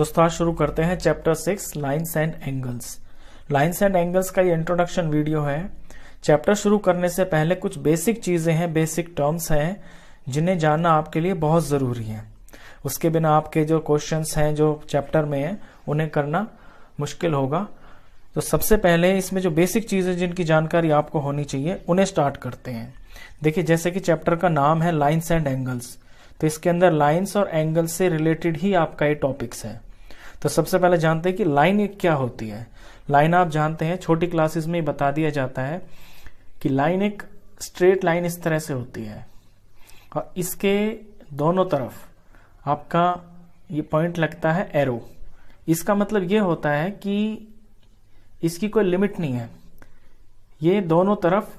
दोस्तों आज शुरू करते हैं chapter 6 lines and angles. Lines and angles का ये इंट्रोडक्शन वीडियो है। चैप्टर शुरू करने से पहले कुछ बेसिक चीजें हैं, बेसिक टर्म्स हैं जिन्हें जानना आपके लिए बहुत जरूरी है। उसके बिना आपके जो क्वेश्चंस हैं जो चैप्टर में हैं उन्हें करना मुश्किल होगा। तो सबसे पहले इसमें जो बेसिक चीजें जिनकी जानकारी आपको होनी चाहिए उन्हें स्टार्ट करते हैं। देखिए, जैसे कि चैप्टर का नाम है लाइन्स एंड एंगल्स, तो इसके अंदर लाइन्स और एंगल्स से रिलेटेड ही आपका ये टॉपिक्स है। तो सबसे पहले जानते हैं कि लाइन एक क्या होती है। लाइन आप जानते हैं, छोटी क्लासेस में ही बता दिया जाता है कि लाइन एक स्ट्रेट लाइन इस तरह से होती है और इसके दोनों तरफ आपका ये पॉइंट लगता है एरो। इसका मतलब ये होता है कि इसकी कोई लिमिट नहीं है, ये दोनों तरफ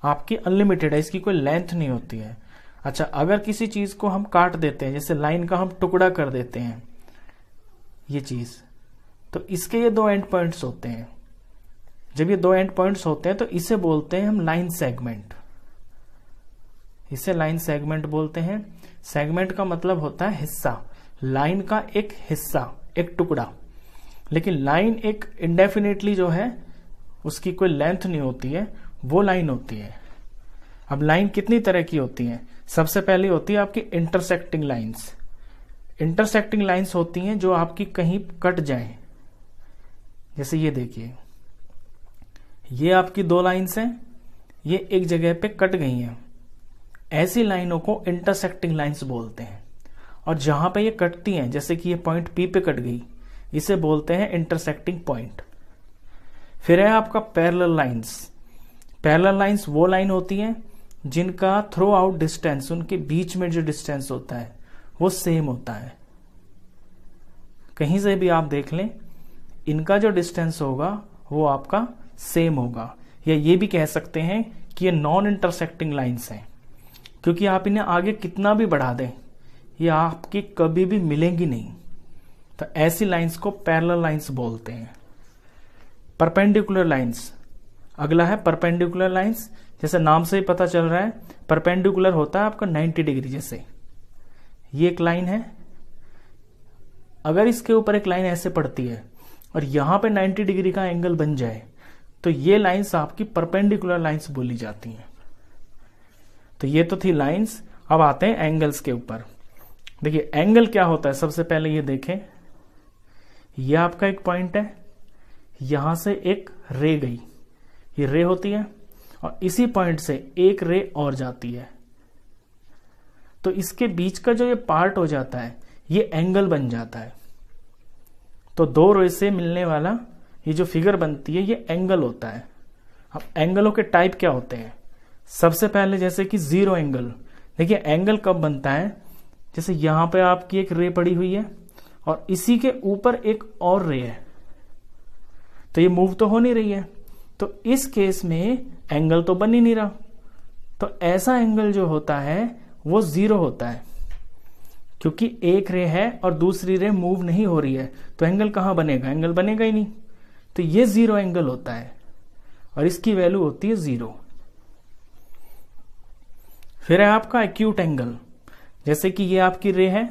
आपकी अनलिमिटेड है, इसकी कोई लेंथ नहीं होती है। अच्छा, अगर किसी चीज को हम काट देते हैं, जैसे लाइन का हम टुकड़ा कर देते हैं ये चीज, तो इसके ये दो एंड पॉइंट्स होते हैं। जब ये दो एंड पॉइंट्स होते हैं तो इसे बोलते हैं हम लाइन सेगमेंट। इसे लाइन सेगमेंट बोलते हैं। सेगमेंट का मतलब होता है हिस्सा, लाइन का एक हिस्सा, एक टुकड़ा। लेकिन लाइन एक इंडेफिनेटली जो है उसकी कोई लेंथ नहीं होती है, वो लाइन होती है। अब लाइन कितनी तरह की होती है? सबसे पहले होती है आपकी इंटरसेक्टिंग लाइंस। इंटरसेक्टिंग लाइंस होती हैं जो आपकी कहीं कट जाएं। जैसे ये देखिए, ये आपकी दो लाइंस हैं, ये एक जगह पे कट गई हैं। ऐसी लाइनों को इंटरसेक्टिंग लाइंस बोलते हैं। और जहां पे ये कटती हैं, जैसे कि ये पॉइंट पी पे कट गई, इसे बोलते हैं इंटरसेक्टिंग पॉइंट। फिर है आपका पैरेलल लाइंस। पैरेलल लाइंस वो लाइन होती हैं जिनका थ्रू आउट डिस्टेंस, उनके बीच में जो डिस्टेंस होता है वो सेम होता है। कहीं से भी आप देख लें, इनका जो डिस्टेंस होगा वो आपका सेम होगा। या ये भी कह सकते हैं कि ये नॉन इंटरसेक्टिंग लाइंस हैं, क्योंकि आप इन्हें आगे कितना भी बढ़ा दें ये आपकी कभी भी मिलेंगी नहीं। तो ऐसी लाइंस को पैरेलल लाइंस बोलते हैं। परपेंडिकुलर लाइंस अगला है। परपेंडिकुलर लाइंस, जैसे नाम से ही पता चल रहा है, परपेंडिकुलर होता है आपका 90 डिग्री। जैसे ये एक लाइन है, अगर इसके ऊपर एक लाइन ऐसे पड़ती है और यहां पे 90 डिग्री का एंगल बन जाए तो ये लाइंस आपकी परपेंडिकुलर लाइंस बोली जाती हैं। तो ये तो थी लाइंस। अब आते हैं एंगल्स के ऊपर। देखिए एंगल क्या होता है, सबसे पहले ये देखें, ये आपका एक पॉइंट है, यहां से एक रे गई, ये रे होती है, और इसी पॉइंट से एक रे और जाती है। तो इसके बीच का जो ये पार्ट हो जाता है ये एंगल बन जाता है। तो दो रे से मिलने वाला ये जो फिगर बनती है ये एंगल होता है। अब एंगलों के टाइप क्या होते हैं? सबसे पहले जैसे कि जीरो एंगल। देखिए एंगल कब बनता है? जैसे यहां पे आपकी एक रे पड़ी हुई है और इसी के ऊपर एक और रे है, तो ये मूव तो हो नहीं रही है, तो इस केस में एंगल तो बन ही नहीं रहा। तो ऐसा एंगल जो होता है वो जीरो होता है, क्योंकि एक रे है और दूसरी रे मूव नहीं हो रही है, तो एंगल कहां बनेगा? एंगल बनेगा ही नहीं। तो ये जीरो एंगल होता है और इसकी वैल्यू होती है जीरो। फिर है आपका एक्यूट एंगल। जैसे कि ये आपकी रे है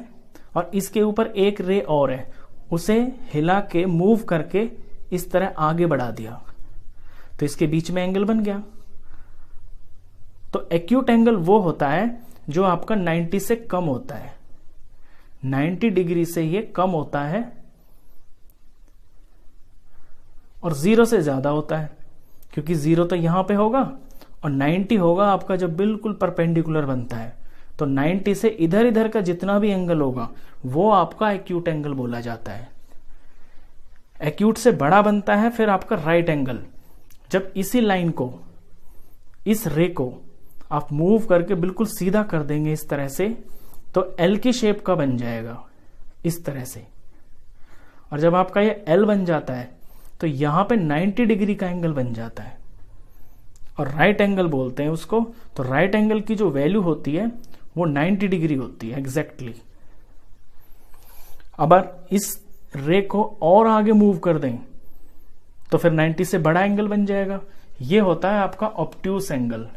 और इसके ऊपर एक रे और है, उसे हिला के मूव करके इस तरह आगे बढ़ा दिया, तो इसके बीच में एंगल बन गया। तो एक्यूट एंगल वो होता है जो आपका 90 से कम होता है। 90 डिग्री से ये कम होता है और जीरो से ज्यादा होता है, क्योंकि जीरो तो यहां पे होगा और 90 होगा आपका जब बिल्कुल परपेंडिकुलर बनता है। तो 90 से इधर इधर का जितना भी एंगल होगा वो आपका एक्यूट एंगल बोला जाता है। एक्यूट से बड़ा बनता है फिर आपका राइट एंगल। जब इसी लाइन को, इस रे को आप मूव करके बिल्कुल सीधा कर देंगे इस तरह से, तो एल की शेप का बन जाएगा इस तरह से। और जब आपका ये एल बन जाता है तो यहां पे 90 डिग्री का एंगल बन जाता है और राइट एंगल बोलते हैं उसको। तो राइट एंगल की जो वैल्यू होती है वो 90 डिग्री होती है एग्जैक्टली। अगर इस रे को और आगे मूव कर दें तो फिर 90 से बड़ा एंगल बन जाएगा। ये होता है आपका ऑब्ट्यूस एंगल।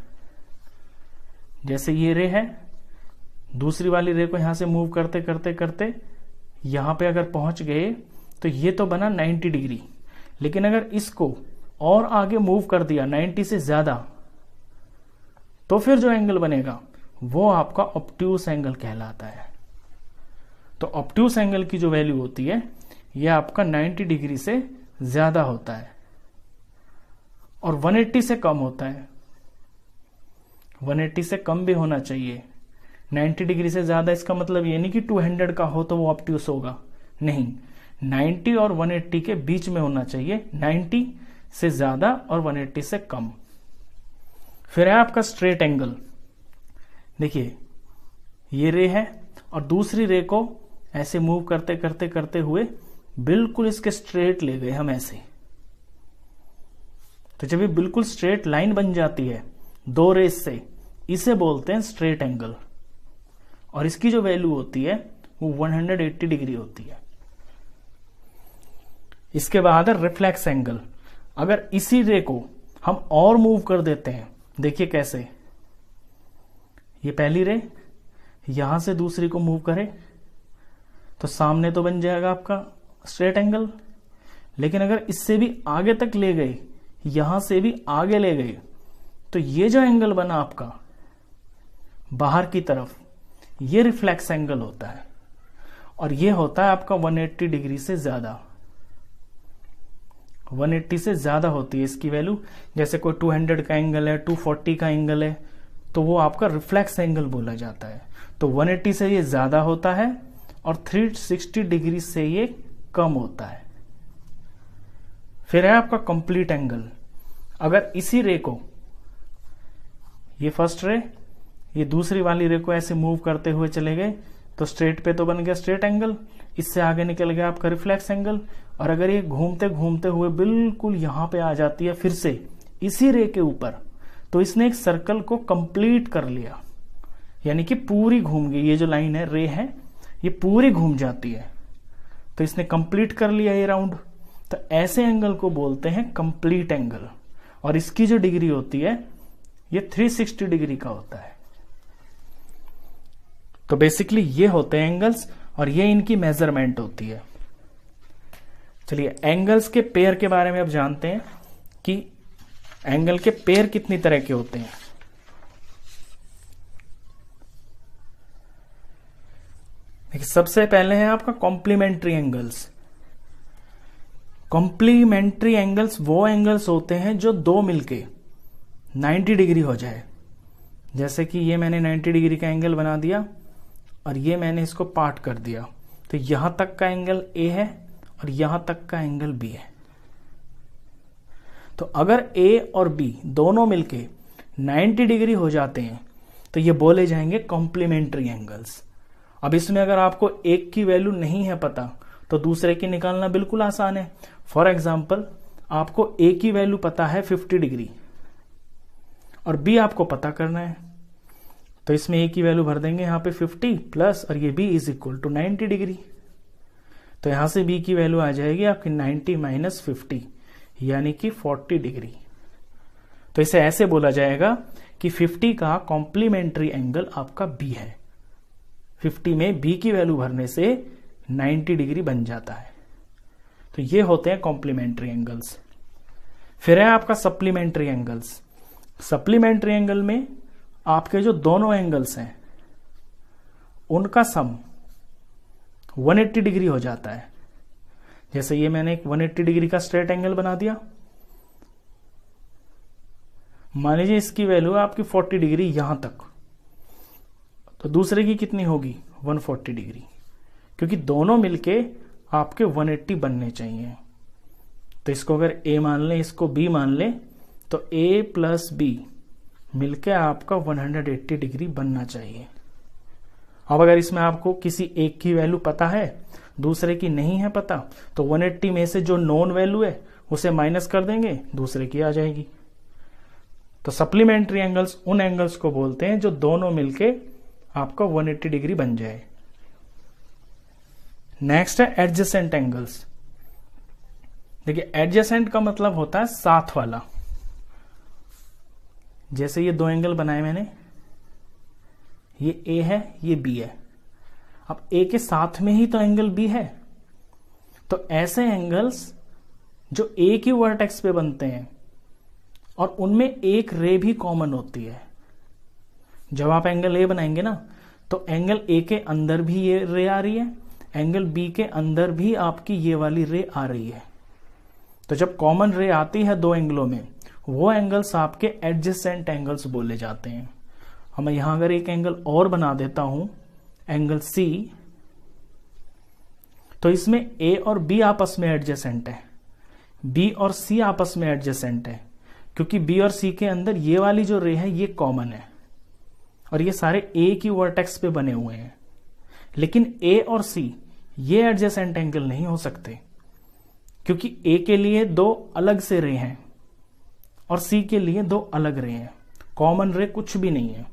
जैसे ये रे है, दूसरी वाली रे को यहां से मूव करते करते करते यहां पे अगर पहुंच गए तो ये तो बना 90 डिग्री, लेकिन अगर इसको और आगे मूव कर दिया 90 से ज्यादा, तो फिर जो एंगल बनेगा वो आपका ऑब्ट्यूस एंगल कहलाता है। तो ऑब्ट्यूस एंगल की जो वैल्यू होती है ये आपका 90 डिग्री से ज्यादा होता है और 180 से कम होता है। 180 से कम भी होना चाहिए। 90 डिग्री से ज्यादा इसका मतलब ये नहीं कि 200 का हो तो वो ऑब्ट्यूस होगा, नहीं, 90 और 180 के बीच में होना चाहिए, 90 से ज्यादा और 180 से कम। फिर है आपका स्ट्रेट एंगल। देखिए ये रे है और दूसरी रे को ऐसे मूव करते करते करते हुए बिल्कुल इसके स्ट्रेट ले गए हम ऐसे। तो जब ये बिल्कुल स्ट्रेट लाइन बन जाती है दो रेस से, इसे बोलते हैं स्ट्रेट एंगल और इसकी जो वैल्यू होती है वो 180 डिग्री होती है। इसके बाद है रिफ्लेक्स एंगल। अगर इसी रे को हम और मूव कर देते हैं, देखिए कैसे, ये पहली रे यहां से दूसरी को मूव करे तो सामने तो बन जाएगा आपका स्ट्रेट एंगल, लेकिन अगर इससे भी आगे तक ले गए, यहां से भी आगे ले गए, तो ये जो एंगल बना आपका बाहर की तरफ, ये रिफ्लेक्स एंगल होता है और ये होता है आपका 180 डिग्री से ज्यादा। 180 से ज्यादा होती है इसकी वैल्यू। जैसे कोई 200 का एंगल है, 240 का एंगल है, तो वो आपका रिफ्लेक्स एंगल बोला जाता है। तो 180 से ये ज्यादा होता है और 360 डिग्री से ये कम होता है। फिर है आपका कंप्लीट एंगल। अगर इसी रे को, ये फर्स्ट रे, ये दूसरी वाली रे को ऐसे मूव करते हुए चले गए तो स्ट्रेट पे तो बन गया स्ट्रेट एंगल, इससे आगे निकल गया आपका रिफ्लेक्स एंगल। और अगर ये घूमते घूमते हुए बिल्कुल यहां पे आ जाती है फिर से इसी रे के ऊपर, तो इसने एक सर्कल को कंप्लीट कर लिया, यानी कि पूरी घूम गई। ये जो लाइन है, रे है, ये पूरी घूम जाती है, तो इसने कंप्लीट कर लिया ये राउंड। तो ऐसे एंगल को बोलते हैं कंप्लीट एंगल और इसकी जो डिग्री होती है ये 360 डिग्री का होता है। तो बेसिकली ये होते हैं एंगल्स और ये इनकी मेजरमेंट होती है। चलिए एंगल्स के पेयर के बारे में अब जानते हैं कि एंगल के पेयर कितनी तरह के होते हैं। देखिए सबसे पहले है आपका कॉम्प्लीमेंट्री एंगल्स। कॉम्प्लीमेंट्री एंगल्स वो एंगल्स होते हैं जो दो मिलके 90 डिग्री हो जाए। जैसे कि ये मैंने 90 डिग्री का एंगल बना दिया और ये मैंने इसको पार्ट कर दिया, तो यहां तक का एंगल ए है और यहां तक का एंगल बी है। तो अगर ए और बी दोनों मिलके 90 डिग्री हो जाते हैं तो ये बोले जाएंगे कॉम्प्लीमेंट्री एंगल्स। अब इसमें अगर आपको एक की वैल्यू नहीं है पता तो दूसरे की निकालना बिल्कुल आसान है। फॉर एग्जाम्पल आपको ए की वैल्यू पता है 50 डिग्री और बी आपको पता करना है, तो इसमें ए की वैल्यू भर देंगे यहां पे 50 प्लस और ये B is equal to 90 degree. तो यहां से बी की वैल्यू आ जाएगी आपकी 90 माइनस 50 यानी कि 40 डिग्री। तो इसे ऐसे बोला जाएगा कि 50 का कॉम्प्लीमेंट्री एंगल आपका बी है। 50 में बी की वैल्यू भरने से 90 डिग्री बन जाता है। तो ये होते हैं कॉम्प्लीमेंट्री एंगल्स। फिर है आपका सप्लीमेंट्री एंगल्स। सप्लीमेंट्री एंगल में आपके जो दोनों एंगल्स हैं उनका सम 180 डिग्री हो जाता है। जैसे ये मैंने एक 180 डिग्री का स्ट्रेट एंगल बना दिया, मान लीजिए इसकी वैल्यू है आपकी 40 डिग्री यहां तक, तो दूसरे की कितनी होगी 140 डिग्री, क्योंकि दोनों मिलके आपके 180 बनने चाहिए। तो इसको अगर ए मान लें, इसको बी मान लें, तो ए प्लस बी मिलके आपका 180 डिग्री बनना चाहिए। अब अगर इसमें आपको किसी एक की वैल्यू पता है, दूसरे की नहीं है पता, तो 180 में से जो नॉन वैल्यू है उसे माइनस कर देंगे, दूसरे की आ जाएगी। तो सप्लीमेंट्री एंगल्स उन एंगल्स को बोलते हैं जो दोनों मिलके आपका 180 डिग्री बन जाए। नेक्स्ट है एडजेसेंट एंगल्स। देखिए एडजेसेंट का मतलब होता है साथ वाला। जैसे ये दो एंगल बनाए मैंने, ये ए है, ये बी है। अब ए के साथ में ही तो एंगल बी है, तो ऐसे एंगल्स जो एक ही वर्टेक्स पे बनते हैं और उनमें एक रे भी कॉमन होती है। जब आप एंगल ए बनाएंगे ना, तो एंगल ए के अंदर भी ये रे आ रही है, एंगल बी के अंदर भी आपकी ये वाली रे आ रही है। तो जब कॉमन रे आती है दो एंगलों में, वो एंगल्स आपके एडजेसेंट एंगल्स बोले जाते हैं। अब मैं यहां अगर एक एंगल और बना देता हूं, एंगल सी, तो इसमें ए और बी आपस में एडजेसेंट है, बी और सी आपस में एडजेसेंट है, क्योंकि बी और सी के अंदर ये वाली जो रे है ये कॉमन है और ये सारे एक ही वर्टेक्स पे बने हुए हैं। लेकिन ए और सी ये एडजेसेंट एंगल नहीं हो सकते, क्योंकि ए के लिए दो अलग से रे हैं और सी के लिए दो अलग रे हैं, कॉमन रे कुछ भी नहीं है।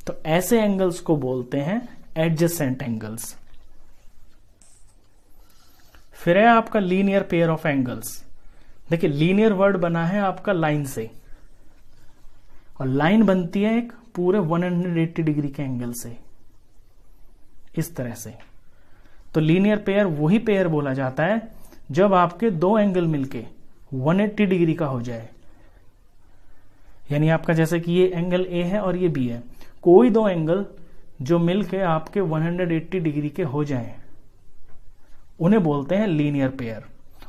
तो ऐसे एंगल्स को बोलते हैं एडजेसेंट एंगल्स। फिर है आपका लीनियर पेयर ऑफ एंगल्स। देखिए, लीनियर वर्ड बना है आपका लाइन से, और लाइन बनती है एक पूरे 180 डिग्री के एंगल से, इस तरह से। तो लीनियर पेयर वही पेयर बोला जाता है जब आपके दो एंगल मिलके 180 डिग्री का हो जाए। यानी आपका जैसे कि ये एंगल ए है और ये बी है, कोई दो एंगल जो मिलके आपके 180 डिग्री के हो जाएं, उन्हें बोलते हैं लीनियर पेयर।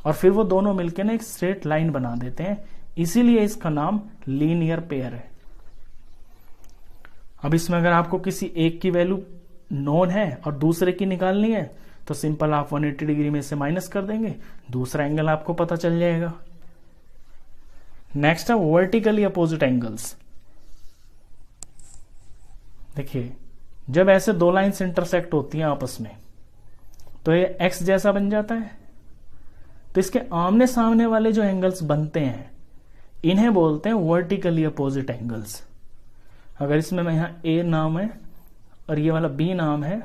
और फिर वो दोनों मिलके ना एक स्ट्रेट लाइन बना देते हैं, इसीलिए इसका नाम लीनियर पेयर है। अब इसमें अगर आपको किसी एक की वैल्यू नोन है और दूसरे की निकालनी है, तो सिंपल आप 180 डिग्री में से माइनस कर देंगे, दूसरा एंगल आपको पता चल जाएगा। नेक्स्ट है वर्टिकली अपोजिट एंगल्स। देखिए, जब ऐसे दो लाइंस इंटरसेक्ट होती हैं आपस में, तो ये एक्स जैसा बन जाता है। तो इसके आमने सामने वाले जो एंगल्स बनते हैं, इन्हें बोलते हैं वर्टिकली अपोजिट एंगल्स। अगर इसमें मैं यहां ए नाम है और ये वाला बी नाम है,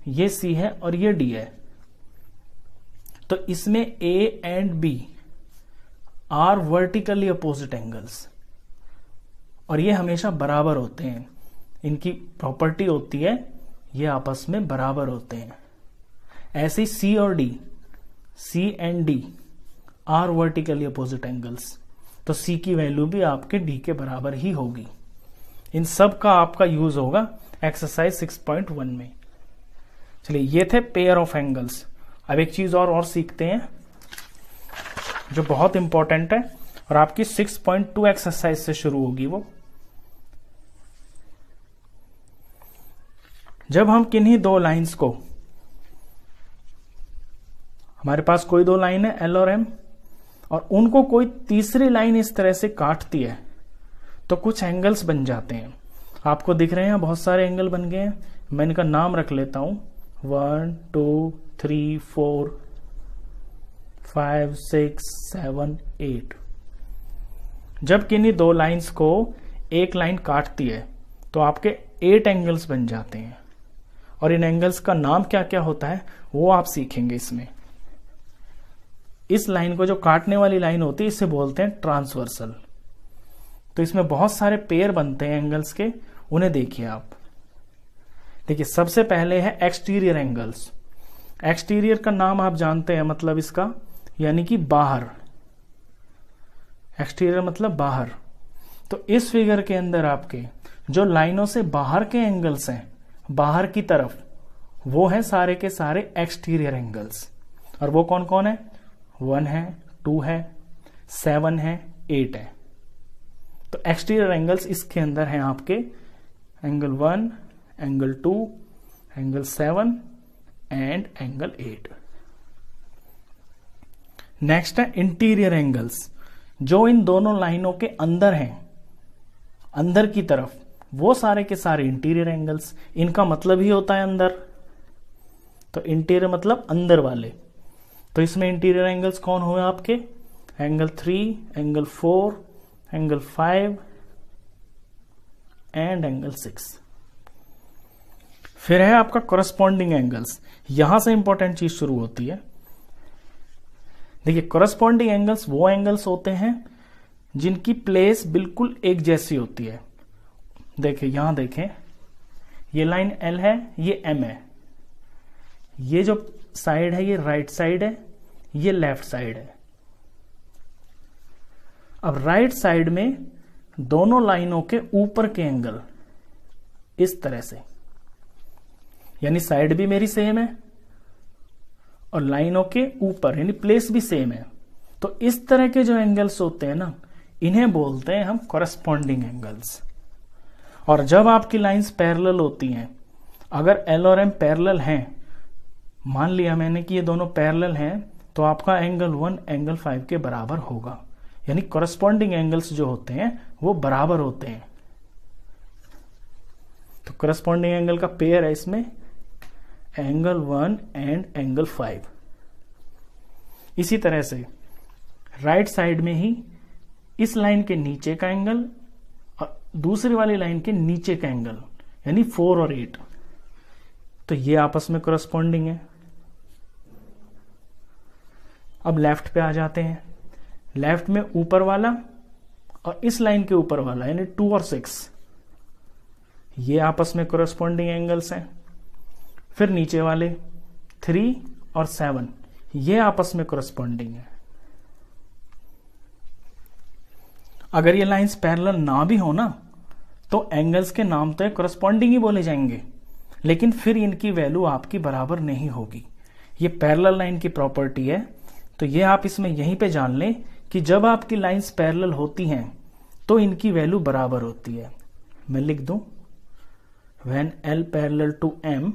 ये सी है और ये डी है, तो इसमें A and B are vertically opposite angles, और ये हमेशा बराबर होते हैं। इनकी प्रॉपर्टी होती है ये आपस में बराबर होते हैं। ऐसे ही सी और D, C and D are vertically opposite angles, तो सी की वैल्यू भी आपके डी के बराबर ही होगी। इन सब का आपका यूज होगा एक्सरसाइज 6.1 में। चलिए, ये थे पेयर ऑफ एंगल्स। अब एक चीज और सीखते हैं जो बहुत इंपॉर्टेंट है और आपकी 6.2 एक्सरसाइज से शुरू होगी। वो जब हम किन्हीं दो लाइंस को, हमारे पास कोई दो लाइन है एल और एम, और उनको कोई तीसरी लाइन इस तरह से काटती है, तो कुछ एंगल्स बन जाते हैं। आपको दिख रहे हैं बहुत सारे एंगल बन गए हैं। मैं इनका नाम रख लेता हूं, 1 2 3 4 5 6 7 8। जब किन्हीं दो लाइंस को एक लाइन काटती है, तो आपके 8 एंगल्स बन जाते हैं। और इन एंगल्स का नाम क्या क्या होता है वो आप सीखेंगे इसमें। इस लाइन को जो काटने वाली लाइन होती है, इसे बोलते हैं ट्रांसवर्सल। तो इसमें बहुत सारे पेयर बनते हैं एंगल्स के, उन्हें देखिए आप। देखिए, सबसे पहले है एक्सटीरियर एंगल्स। एक्सटीरियर का नाम आप जानते हैं, मतलब इसका यानी कि बाहर। एक्सटीरियर मतलब बाहर। तो इस फिगर के अंदर आपके जो लाइनों से बाहर के एंगल्स हैं, बाहर की तरफ, वो है सारे के सारे एक्सटीरियर एंगल्स। और वो कौन कौन है? 1 है, 2 है, 7 है, 8 है। तो एक्सटीरियर एंगल्स इसके अंदर हैं आपके angle 1, angle 2, angle 7 and angle 8। Next है इंटीरियर एंगल्स, जो इन दोनों लाइनों के अंदर हैं, अंदर की तरफ, वो सारे के सारे इंटीरियर एंगल्स। इनका मतलब ही होता है अंदर। तो इंटीरियर मतलब अंदर वाले। तो इसमें इंटीरियर एंगल्स कौन हुए आपके? Angle 3, angle 4, angle 5 and angle 6। फिर है आपका कोरस्पॉन्डिंग एंगल्स। यहां से इंपॉर्टेंट चीज शुरू होती है। देखिए, कोरस्पॉन्डिंग एंगल्स वो एंगल्स होते हैं जिनकी प्लेस बिल्कुल एक जैसी होती है। देखिए, यहां देखें, ये लाइन L है, ये M है। ये जो साइड है ये राइट साइड है, ये लेफ्ट साइड है। अब राइट साइड में दोनों लाइनों के ऊपर के एंगल इस तरह से, यानी साइड भी मेरी सेम है और लाइनों के ऊपर यानी प्लेस भी सेम है। तो इस तरह के जो एंगल्स होते हैं ना, इन्हें बोलते हैं हम कॉरेस्पॉन्डिंग एंगल्स। और जब आपकी लाइंस पैरेलल होती हैं, अगर एल और एम पैरेलल हैं, मान लिया मैंने कि ये दोनों पैरेलल हैं, तो आपका एंगल 1 एंगल 5 के बराबर होगा। यानी कॉरेस्पॉन्डिंग एंगल्स जो होते हैं वो बराबर होते हैं। तो कॉरेस्पॉन्डिंग एंगल का पेयर है इसमें एंगल 1 एंड एंगल 5। इसी तरह से राइट साइड में ही इस लाइन के नीचे का एंगल और दूसरी वाली लाइन के नीचे का एंगल यानी 4 और 8, तो ये आपस में कॉरेस्पॉन्डिंग है। अब लेफ्ट पे आ जाते हैं। लेफ्ट में ऊपर वाला और इस लाइन के ऊपर वाला यानी 2 और 6, ये आपस में कॉरेस्पॉन्डिंग एंगल्स हैं। फिर नीचे वाले 3 और 7, ये आपस में कॉरेस्पॉन्डिंग है। अगर ये लाइंस पैरेलल ना भी हो ना, तो एंगल्स के नाम तो कॉरेस्पॉन्डिंग ही बोले जाएंगे, लेकिन फिर इनकी वैल्यू आपकी बराबर नहीं होगी। ये पैरेलल लाइन की प्रॉपर्टी है। तो ये आप इसमें यहीं पे जान लें कि जब आपकी लाइंस पैरेलल होती हैं तो इनकी वैल्यू बराबर होती है। मैं लिख दूं when L parallel to M,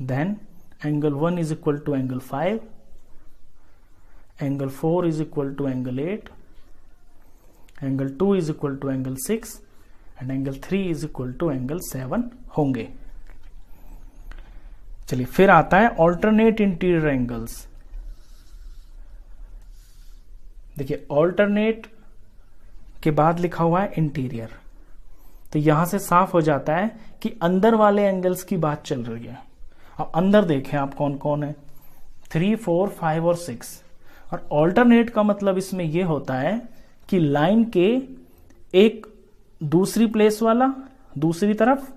then angle 1 is equal to angle 5, angle 4 is equal to angle 8, angle 2 is equal to angle 6 and angle 3 is equal to angle 7 होंगे। चलिए फिर आता है ऑल्टरनेट इंटीरियर एंगल्स। देखिए ऑल्टरनेट के बाद लिखा हुआ है इंटीरियर, तो यहां से साफ हो जाता है कि अंदर वाले एंगल्स की बात चल रही है। अब अंदर देखें आप कौन कौन है, 3, 4, 5 और 6। और ऑल्टरनेट का मतलब इसमें यह होता है कि लाइन के एक दूसरी प्लेस वाला दूसरी तरफ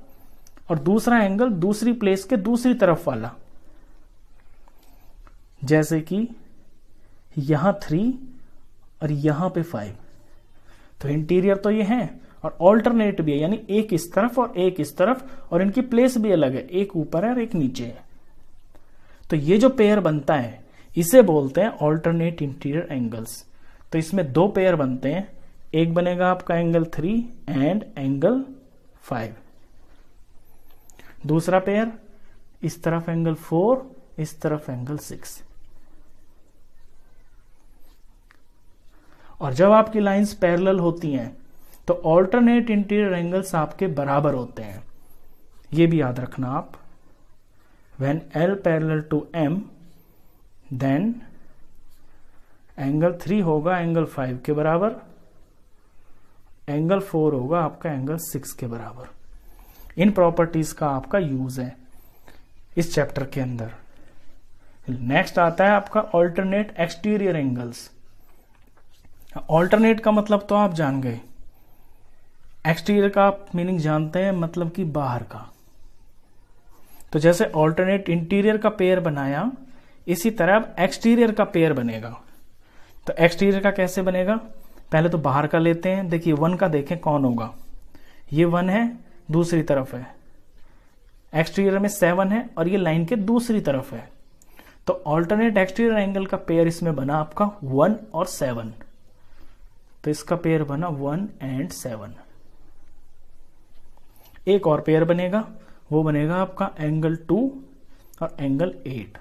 और दूसरा एंगल दूसरी प्लेस के दूसरी तरफ वाला। जैसे कि यहां 3 और यहां पे 5, तो इंटीरियर तो ये है और ऑल्टरनेट भी है, यानी एक इस तरफ और एक इस तरफ, और इनकी प्लेस भी अलग है, एक ऊपर है और एक नीचे है। तो ये जो पेयर बनता है इसे बोलते हैं ऑल्टरनेट इंटीरियर एंगल्स। तो इसमें 2 पेयर बनते हैं, एक बनेगा आपका एंगल 3 एंड एंगल 5, दूसरा पेयर इस तरफ एंगल 4, इस तरफ एंगल 6। और जब आपकी लाइंस पैरेलल होती हैं तो ऑल्टरनेट इंटीरियर एंगल्स आपके बराबर होते हैं। ये भी याद रखना आप, when L parallel to M, then angle 3 होगा एंगल 5 के बराबर, एंगल 4 होगा आपका एंगल 6 के बराबर। इन प्रॉपर्टीज का आपका यूज है इस चैप्टर के अंदर। नेक्स्ट आता है आपका ऑल्टरनेट एक्सटीरियर एंगल्स। ऑल्टरनेट का मतलब तो आप जान गए, एक्सटीरियर का आप मीनिंग जानते हैं, मतलब कि बाहर का। तो जैसे ऑल्टरनेट इंटीरियर का पेयर बनाया, इसी तरह अब एक्सटीरियर का पेयर बनेगा। तो एक्सटीरियर का कैसे बनेगा, पहले तो बाहर का लेते हैं। देखिए 1 का देखें कौन होगा, ये 1 है, दूसरी तरफ है। एक्सटीरियर में 7 है और ये लाइन के दूसरी तरफ है। तो ऑल्टरनेट एक्सटीरियर एंगल का पेयर इसमें बना आपका 1 और 7। तो इसका पेयर बना 1 एंड 7। एक और पेयर बनेगा, वो बनेगा आपका एंगल 2 और एंगल 8।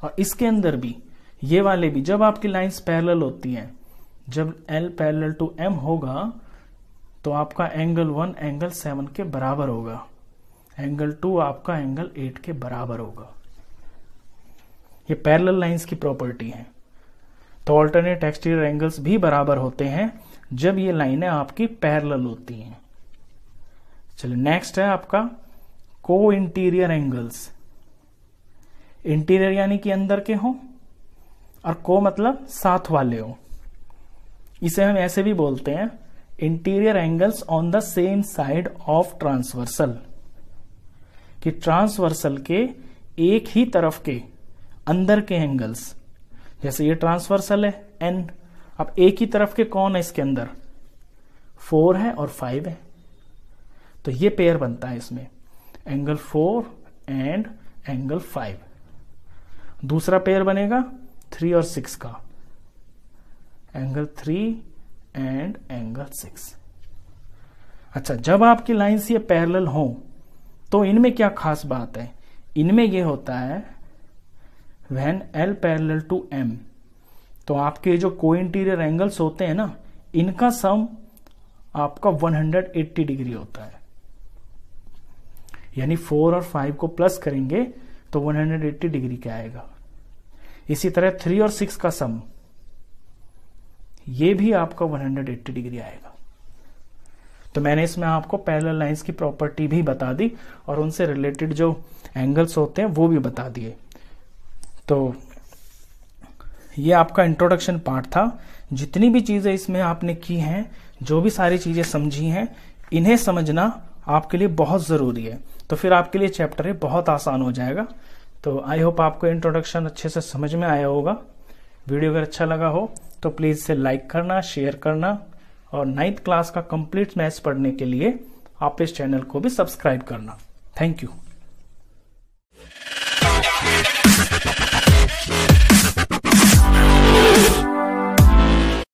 और इसके अंदर भी ये वाले भी, जब आपकी लाइंस पैरेलल होती हैं, जब L पैरेलल टू M होगा तो आपका एंगल 1 एंगल 7 के बराबर होगा, एंगल 2 आपका एंगल 8 के बराबर होगा। ये पैरेलल लाइंस की प्रॉपर्टी है। तो ऑल्टरनेट एक्सटीरियर एंगल्स भी बराबर होते हैं जब ये लाइनें आपकी पैरेलल होती हैं। चलिए नेक्स्ट है आपका को इंटीरियर एंगल्स। इंटीरियर यानी कि अंदर के हो और को मतलब साथ वाले हो। इसे हम ऐसे भी बोलते हैं interior angles on the same side of transversal, कि ट्रांसवर्सल के एक ही तरफ के अंदर के एंगल्स, जैसे ये ट्रांसवर्सल है n, अब एक ही तरफ के कौन है इसके अंदर, 4 है और 5 है, तो ये पेयर बनता है इसमें, एंगल 4 एंड एंगल 5। दूसरा पेयर बनेगा 3 और 6 का, एंगल 3 एंड एंगल 6। अच्छा, जब आपकी लाइंस ये पैरेलल हो तो इनमें क्या खास बात है, इनमें ये होता है when L parallel to M, तो आपके जो को इंटीरियर एंगल्स होते हैं ना, इनका सम आपका 180 डिग्री होता है, यानी 4 और 5 को प्लस करेंगे तो 180 डिग्री का आएगा। इसी तरह 3 और 6 का सम, ये भी आपका 180 डिग्री आएगा। तो मैंने इसमें आपको पैरेलल लाइंस की प्रॉपर्टी भी बता दी और उनसे रिलेटेड जो एंगल्स होते हैं वो भी बता दिए। तो ये आपका इंट्रोडक्शन पार्ट था। जितनी भी चीजें इसमें आपने की हैं, जो भी सारी चीजें समझी हैं, इन्हें समझना आपके लिए बहुत जरूरी है, तो फिर आपके लिए चैप्टर बहुत आसान हो जाएगा। तो आई होप आपको इंट्रोडक्शन अच्छे से समझ में आया होगा। वीडियो अगर अच्छा लगा हो तो प्लीज इसे लाइक करना, शेयर करना, और 9th क्लास का कंप्लीट मैथ्स पढ़ने के लिए आप इस चैनल को भी सब्सक्राइब करना। Thank you.